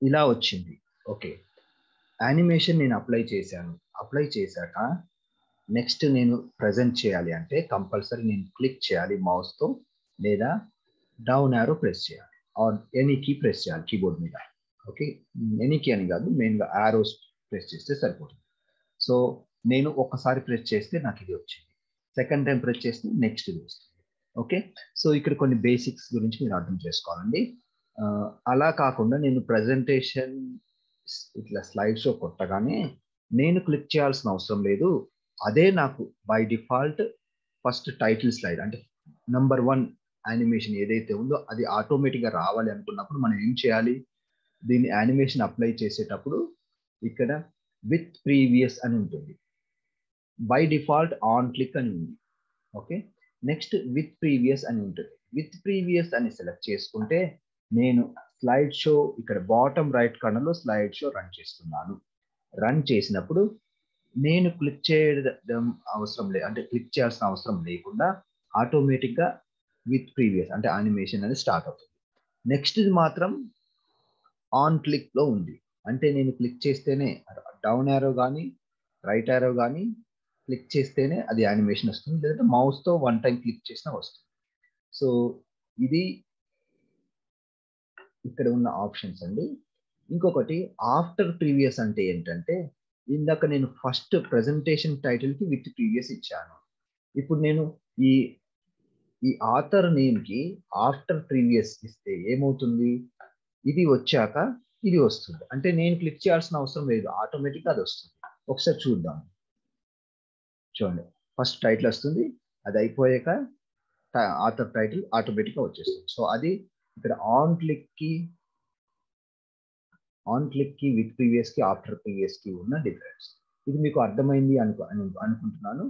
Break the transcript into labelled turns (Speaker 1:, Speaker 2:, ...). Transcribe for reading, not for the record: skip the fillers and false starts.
Speaker 1: ఇలా వచ్చింది. Okay. Animation నేను అప్లై చేశాను. అప్లై చేశాక నెక్స్ట్ నేను ప్రెజెంట్ చేయాలి అంటే కంపల్సరీ నేను క్లిక్ చేయాలి మౌస్‌తో లేదా డౌన్ యారో ప్రెస్ చేయాలి. ఆర్ ఎనీ కీ ప్రెస్ చేయాలి కీబోర్డ్ మీద. ఓకే. ఎనీ కీ అని కాదు, మెయిన్‌గా యారోస్ ప్రెస్ చేస్తే సరిపోతుంది. సో, నేను ఒక్కసారి ప్రెస్ చేస్తే నాకిది వచ్చింది. సెకండ్ టైమ్ ప్రెస్ చేస్తే నెక్స్ట్ ఇది వస్తుంది. ఓకే. సో, ఇక్కడ కొన్ని బేసిక్స్ గురించి మీరు అర్థం చేసుకోవాలండి. అలా కాకుండా నేను ప్రెజెంటేషన్ ఇట్లా స్లైడ్ షో కొట్టగానే నేను క్లిక్ చేయాల్సిన అవసరం లేదు. అదే నాకు by default first title slide అంటే నంబర్ 1 యానిమేషన్ ఏదైతే ఉందో అది ఆటోమేటిక్‌గా రావాలి అనుకున్నప్పుడు మనం ఏం చేయాలి? దీన్ని యానిమేషన్ అప్లై చేసేటప్పుడు ఇక్కడ విత్ ప్రీవియస్ అని ఉంటుంది. బై డిఫాల్ట్ ఆన్ క్లిక్ అని ఉంది. ఓకే. నెక్స్ట్ విత్ ప్రీవియస్ అని ఉంటుంది. విత్ ప్రీవియస్ అని సెలెక్ట్ చేసుకుంటే నేను స్లైడ్ షో ఇక్కడ బాటమ్ రైట్ కార్నర్‌లో స్లైడ్ షో రన్ చేస్తున్నాను. రన్ చేసినప్పుడు నేను క్లిక్ చేయడం అవసరం లేదు. అంటే క్లిక్ చేయాల్సిన అవసరం లేకుండా ఆటోమేటిక్‌గా విత్ ప్రీవియస్ అంటే యానిమేషన్ అనేది స్టార్ట్ అవుతుంది. నెక్స్ట్‌ది మాత్రం ఆన్ క్లిక్‌లో ఉంది. అంటే నేను క్లిక్ చేస్తేనే డౌన్ యారో గాని, రైట్ యారో గాని క్లిక్ చేస్తేనే అది యానిమేషన్ వస్తుంది. లేదంటే మౌస్‌తో వన్ టైమ్ క్లిక్ చేసినా వస్తుంది. సో, ఇది ఇక్కడ ఉన్న ఆప్షన్స్ అండి. ఇంకొకటి ఆఫ్టర్ ప్రీవియస్ అంటే ఏంటంటే, ఇందాక నేను ఫస్ట్ ప్రెజెంటేషన్ టైటిల్‌కి విత్ ప్రీవియస్ ఇచ్చాను. ఇప్పుడు నేను ఈ, ఈ ఆథర్ నేమ్‌కి ఆఫ్టర్ ప్రీవియస్ ఇస్తే ఏమవుతుంది? ఇది వచ్చాక ఇది వస్తుంది. అంటే నేను క్లిక్ చేయాల్సిన అవసరం లేదు. ఆటోమేటిక్‌గా అదొస్తుంది. ఒకసారి చూద్దాం. చూడండి. ఫస్ట్ టైటిల్ వస్తుంది. అది అయిపోయాక ఆథర్ టైటిల్ ఆటోమేటిక్‌గా వచ్చేస్తుంది. సో, అది ఇక్కడ ఆన్ క్లిక్‌కి విత్ ప్రీవియస్‌కి, ఆఫ్టర్ ప్రీవియస్‌కి ఉన్న డిఫరెన్స్. ఇది మీకు అర్థమైంది అనుకుంటున్నాను.